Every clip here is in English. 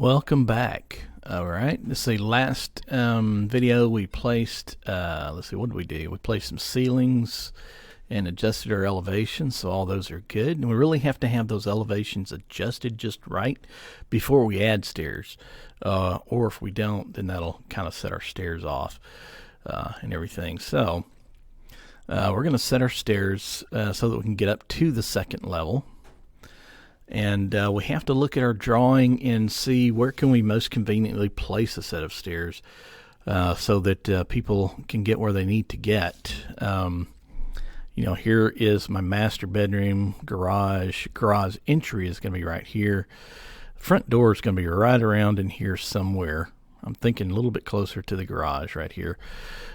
Welcome back. All right, this is the last video we placed. Let's see, what did we do? We placed some ceilings and adjusted our elevations, so all those are good. And we really have to have those elevations adjusted just right before we add stairs. Or if we don't, then that'll kind of set our stairs off and everything. So we're going to set our stairs so that we can get up to the second level. And we have to look at our drawing and see where can we most conveniently place a set of stairs so that people can get where they need to get. Here is my master bedroom, garage entry is going to be right here. Front door is going to be right around in here somewhere. I'm thinking a little bit closer to the garage right here.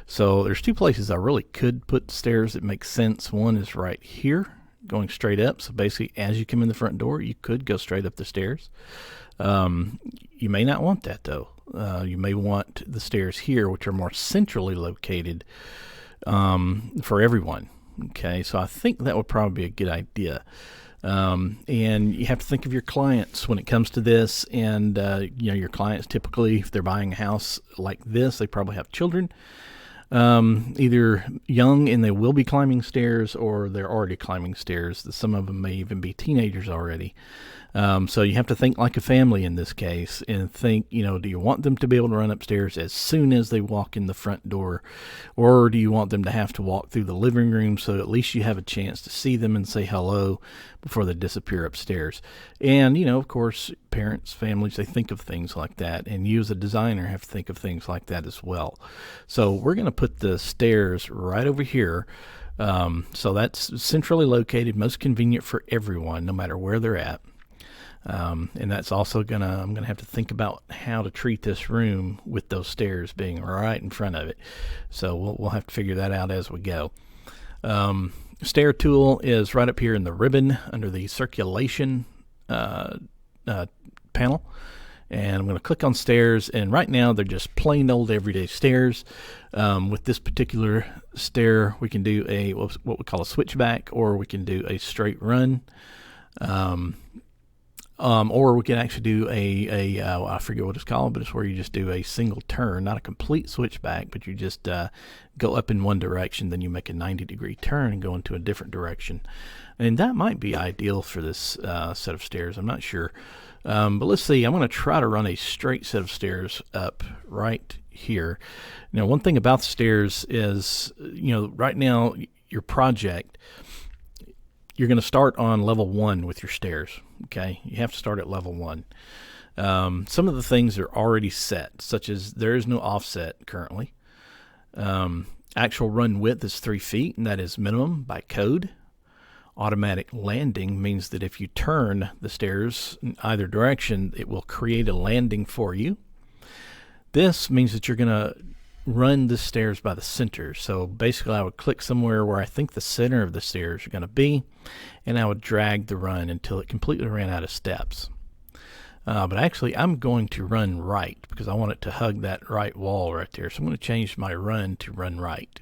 So there's two places I really could put stairs that make sense. One is right here, going straight up. So basically, as you come in the front door, you could go straight up the stairs. You may not want that, though. You may want the stairs here, which are more centrally located for everyone. Okay, so I think that would probably be a good idea. And you have to think of your clients when it comes to this. And, your clients typically, if they're buying a house like this, they probably have children. Either young and they will be climbing stairs, or they're already climbing stairs. Some of them may even be teenagers already. So you have to think like a family in this case and think, do you want them to be able to run upstairs as soon as they walk in the front door, or do you want them to have to walk through the living room so at least you have a chance to see them and say hello before they disappear upstairs? And, of course, parents, families, they think of things like that, and you as a designer have to think of things like that as well. So we're going to put the stairs right over here. So that's centrally located, most convenient for everyone, no matter where they're at. And that's also I'm gonna have to think about how to treat this room with those stairs being right in front of it. So we'll have to figure that out as we go. Stair tool is right up here in the ribbon under the circulation panel. And I'm going to click on stairs, and right now they're just plain old everyday stairs. With this particular stair, we can do what we call a switchback, or we can do a straight run. Or we can actually do I forget what it's called, but it's where you just do a single turn, not a complete switchback, but you just go up in one direction, then you make a 90-degree turn and go into a different direction. And that might be ideal for this set of stairs. I'm not sure. But let's see. I'm going to try to run a straight set of stairs up right here. Now, one thing about the stairs is, right now, your project, you're going to start on level 1 with your stairs. Okay, you have to start at level 1. Some of the things are already set, such as there is no offset currently. Actual run width is 3 feet, and that is minimum by code. Automatic landing means that if you turn the stairs in either direction, it will create a landing for you. This means that you're going to run the stairs by the center. So basically I would click somewhere where I think the center of the stairs are going to be, and I would drag the run until it completely ran out of steps. But actually I'm going to run right because I want it to hug that right wall right there. So I'm going to change my run to run right.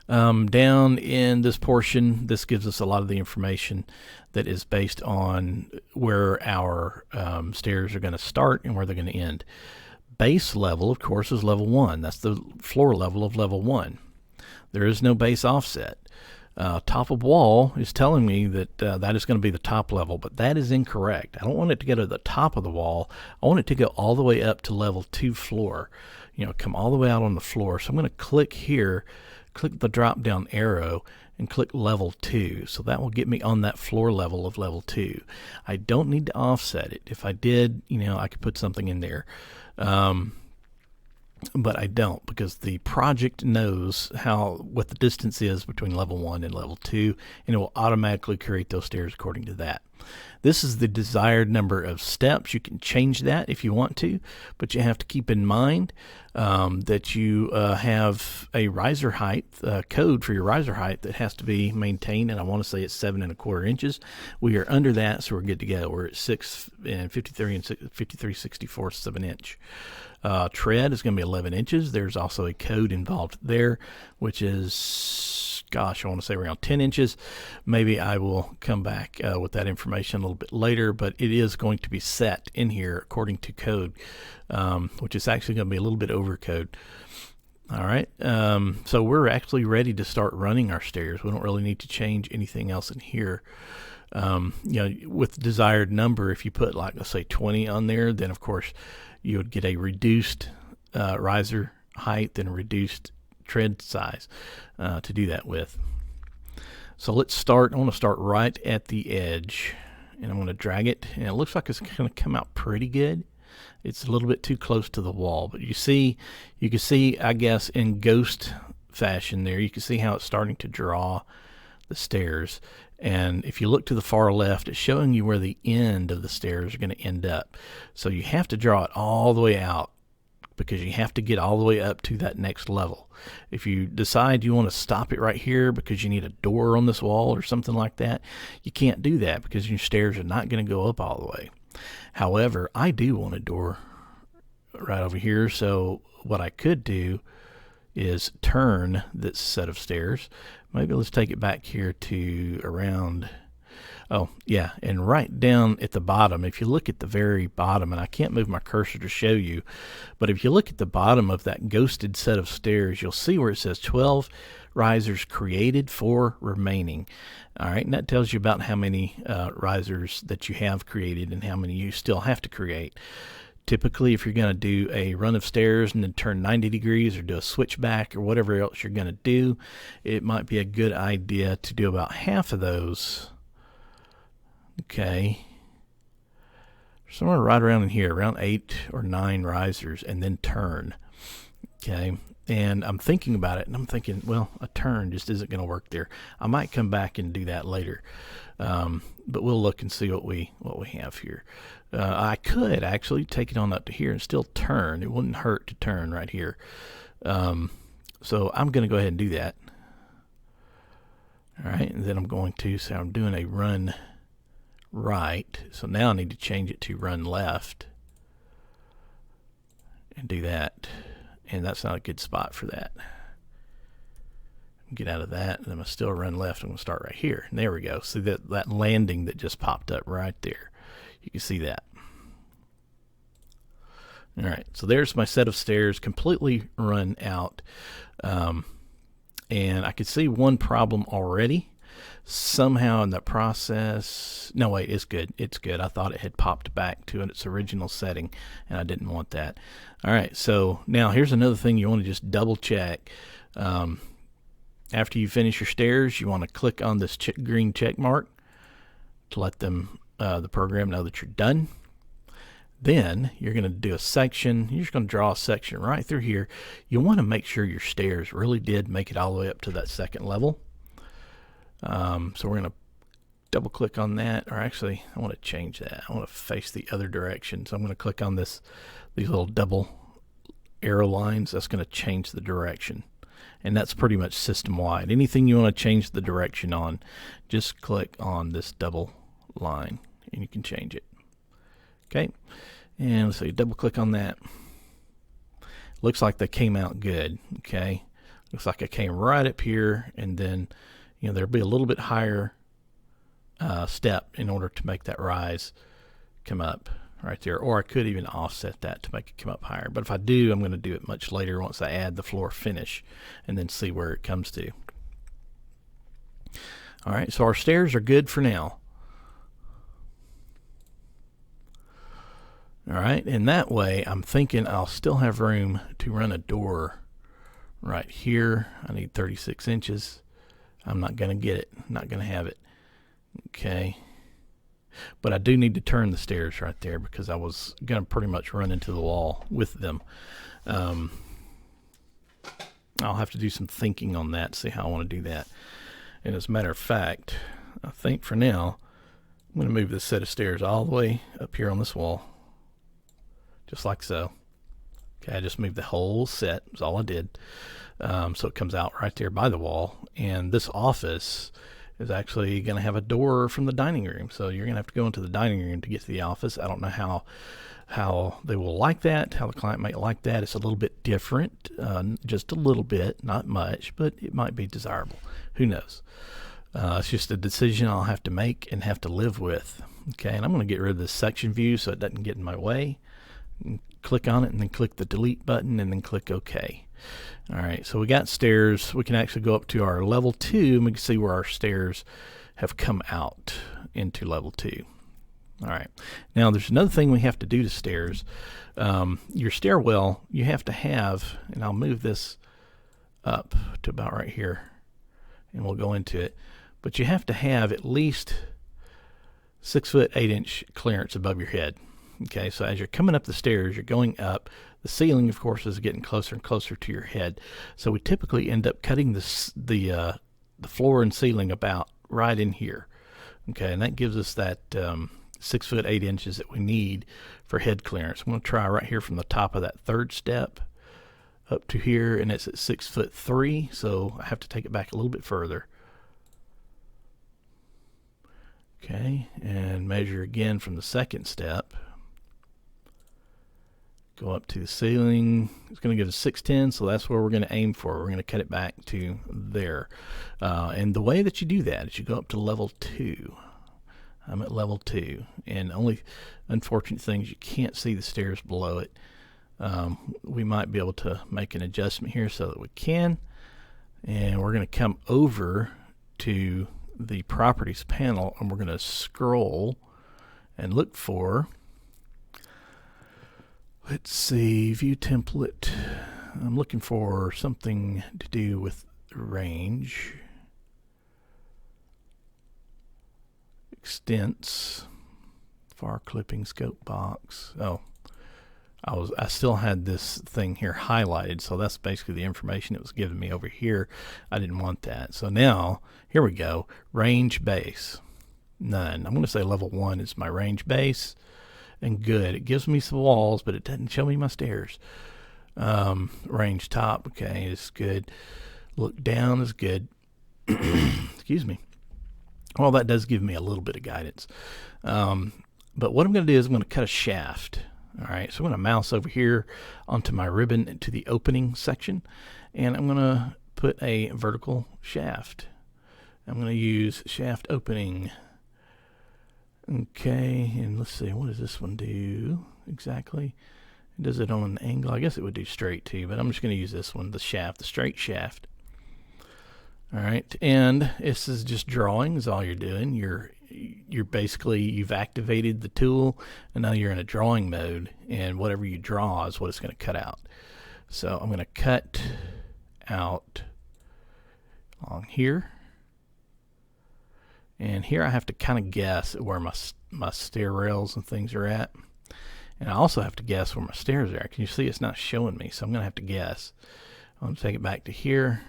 Down in this portion, this gives us a lot of the information that is based on where our stairs are going to start and where they're going to end. Base level, of course, is level 1. That's the floor level of level 1. There is no base offset. Top of wall is telling me that that is going to be the top level, but that is incorrect. I don't want it to go to the top of the wall. I want it to go all the way up to level 2 floor. Come all the way out on the floor. So I'm going to click here, click the drop down arrow, and click level 2. So that will get me on that floor level of level 2. I don't need to offset it. If I did, I could put something in there. But I don't, because the project knows what the distance is between level 1 and level 2, and it will automatically create those stairs according to that. This is the desired number of steps. You can change that if you want to, but you have to keep in mind that you have a riser height code for your riser height that has to be maintained, and I want to say it's 7 1/4 inches. We are under that, so we're good to go. We're at 6 and 53 and 53/64 of an inch. Tread is going to be 11 inches. There's also a code involved there, which is, I want to say around 10 inches. Maybe I will come back with that information information a little bit later, but it is going to be set in here according to code, which is actually going to be a little bit over code. All right, so we're actually ready to start running our stairs. We don't really need to change anything else in here. With the desired number, if you put like, let's say 20 on there, then of course you would get a reduced riser height and a reduced tread size to do that with. So let's start. I want to start right at the edge, and I'm going to drag it, and it looks like it's going to come out pretty good. It's a little bit too close to the wall, but you can see, I guess, in ghost fashion there, you can see how it's starting to draw the stairs. And if you look to the far left, it's showing you where the end of the stairs are going to end up. So you have to draw it all the way out, because you have to get all the way up to that next level. If you decide you want to stop it right here because you need a door on this wall or something like that, you can't do that because your stairs are not going to go up all the way. However, I do want a door right over here, so what I could do is turn this set of stairs. Maybe let's take it back here to around, and right down at the bottom, if you look at the very bottom, and I can't move my cursor to show you, but if you look at the bottom of that ghosted set of stairs, you'll see where it says 12 risers created, 4 remaining. All right, and that tells you about how many risers that you have created and how many you still have to create. Typically, if you're going to do a run of stairs and then turn 90 degrees or do a switchback or whatever else you're going to do, it might be a good idea to do about half of those. Okay, somewhere right around in here, around 8 or 9 risers, and then turn. Okay, and I'm thinking about it, and I'm thinking, well, a turn just isn't going to work there. I might come back and do that later, but we'll look and see what we have here. I could actually take it on up to here and still turn. It wouldn't hurt to turn right here. So I'm going to go ahead and do that. All right, and then I'm going to, so I'm doing a run right. So now I need to change it to run left and do that. And that's not a good spot for that. Get out of that, and I'm going to still run left. I'm going to start right here. And there we go. See that landing that just popped up right there. You can see that. All right, so there's my set of stairs completely run out. And I could see one problem already. Somehow in the process, no wait, it's good. It's good. I thought it had popped back to its original setting, and I didn't want that. All right, so now here's another thing you want to just double check. After you finish your stairs, you want to click on this green check mark to let them the program know that you're done. Then you're going to do a section. You're just going to draw a section right through here. You want to make sure your stairs really did make it all the way up to that second level. So we're going to double click on that, or actually I want to change that. I want to face the other direction. So I'm going to click on these little double arrow lines. That's going to change the direction. And that's pretty much system wide. Anything you want to change the direction on, just click on this double line and you can change it. Okay, and let's see, double click on that. Looks like they came out good. Okay, looks like I came right up here, and then there'll be a little bit higher step in order to make that rise come up right there, or I could even offset that to make it come up higher. But if I do, I'm going to do it much later once I add the floor finish and then see where it comes to. All right, so our stairs are good for now. All right, and that way I'm thinking I'll still have room to run a door right here. I need 36 inches. I'm not going to get it. Not going to have it. Okay. But I do need to turn the stairs right there because I was going to pretty much run into the wall with them. I'll have to do some thinking on that, see how I want to do that. And as a matter of fact, I think for now, I'm going to move this set of stairs all the way up here on this wall. Just like so. Okay, I just moved the whole set. That's all I did. So it comes out right there by the wall. And this office is actually going to have a door from the dining room. So you're going to have to go into the dining room to get to the office. I don't know how they will like that, how the client might like that. It's a little bit different, just a little bit, not much, but it might be desirable. Who knows? It's just a decision I'll have to make and have to live with. Okay, and I'm going to get rid of this section view so it doesn't get in my way. Click on it and then click the delete button and then click OK. All right, so we got stairs. We can actually go up to our level 2 and we can see where our stairs have come out into level 2. All right, now there's another thing we have to do to stairs. Your stairwell, you have to have, and I'll move this up to about right here and we'll go into it, but you have to have at least 6 foot 8 inch clearance above your head. Okay, so as you're coming up the stairs, you're going up. The ceiling, of course, is getting closer and closer to your head. So we typically end up cutting the floor and ceiling about right in here. Okay, and that gives us that 6 foot 8 inches that we need for head clearance. I'm going to try right here from the top of that third step up to here, and it's at 6 foot 3. So I have to take it back a little bit further. Okay, and measure again from the second step. Go up to the ceiling. It's going to give us 610, so that's where we're going to aim for. We're going to cut it back to there. And the way that you do that is you go up to level 2. I'm at level 2, and only unfortunate thing is you can't see the stairs below it. We might be able to make an adjustment here so that we can. And we're going to come over to the properties panel and we're going to scroll and look for, let's see, view template. I'm looking for something to do with range, extents, far clipping, scope box. Oh, I still had this thing here highlighted, so that's basically the information it was giving me over here. I didn't want that. So now, here we go. Range base, none. I'm going to say level 1 is my range base, and good. It gives me some walls, but it doesn't show me my stairs. Range top, okay, is good. Look down is good. Excuse me. Well, that does give me a little bit of guidance. But what I'm going to do is I'm going to cut a shaft. All right, so I'm going to mouse over here onto my ribbon to the opening section, and I'm going to put a vertical shaft. I'm going to use shaft opening. Okay, and let's see, what does this one do exactly? Does it on an angle? I guess it would do straight too, but I'm just going to use this one, the shaft, the straight shaft. All right, and this is just drawing is all you're doing. You're basically, you've activated the tool, and now you're in a drawing mode, and whatever you draw is what it's going to cut out. So I'm going to cut out along here, and here I have to kind of guess where my stair rails and things are at, and I also have to guess where my stairs are. Can you see it's not showing me? So I'm going to have to guess. I'm going to take it back to here,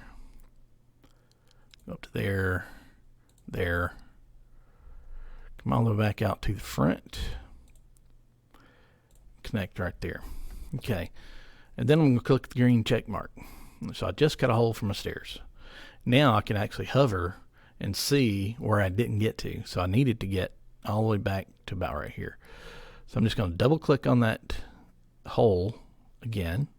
go up to there, there. Come all the way back out to the front. Connect right there. Okay. And then I'm going to click the green check mark. So I just cut a hole for my stairs. Now I can actually hover and see where I didn't get to. So I needed to get all the way back to about right here. So I'm just going to double click on that hole again.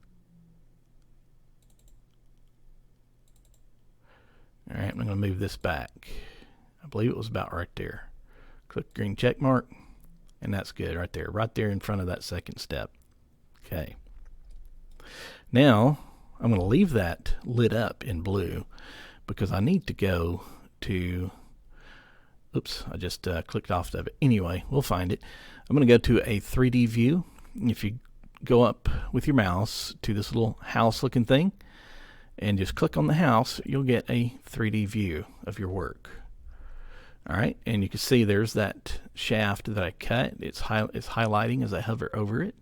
All right, I'm going to move this back. I believe it was about right there. Click green check mark, and that's good right there in front of that second step. Okay. Now I'm going to leave that lit up in blue because I need to go to, oops, I just clicked off of it. Anyway, we'll find it. I'm going to go to a 3D view. If you go up with your mouse to this little house looking thing and just click on the house, you'll get a 3D view of your work. All right, and you can see there's that shaft that I cut. It's highlighting as I hover over it.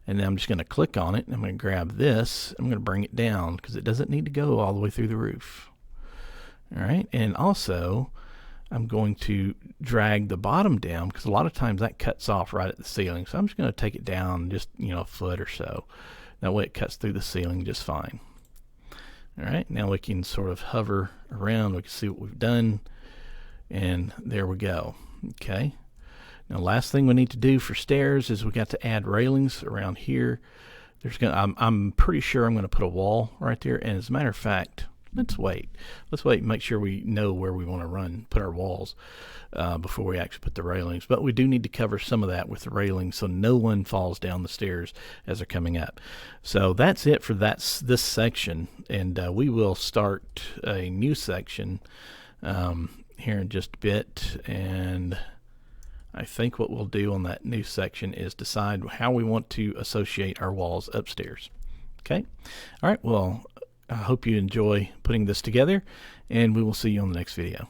And then I'm just going to click on it. And I'm going to grab this. I'm going to bring it down because it doesn't need to go all the way through the roof. All right, and also I'm going to drag the bottom down because a lot of times that cuts off right at the ceiling. So I'm just going to take it down just, a foot or so. That way it cuts through the ceiling just fine. All right, now we can sort of hover around. We can see what we've done. And there we go. Okay. Now, last thing we need to do for stairs is we got to add railings around here. I'm pretty sure I'm going to put a wall right there. And as a matter of fact, let's wait. Let's wait and make sure we know where we want to put our walls before we actually put the railings. But we do need to cover some of that with the railings so no one falls down the stairs as they're coming up. So that's it for this section, and we will start a new section here in just a bit. And I think what we'll do on that new section is decide how we want to associate our walls upstairs. Okay. All right. Well, I hope you enjoy putting this together, and we will see you on the next video.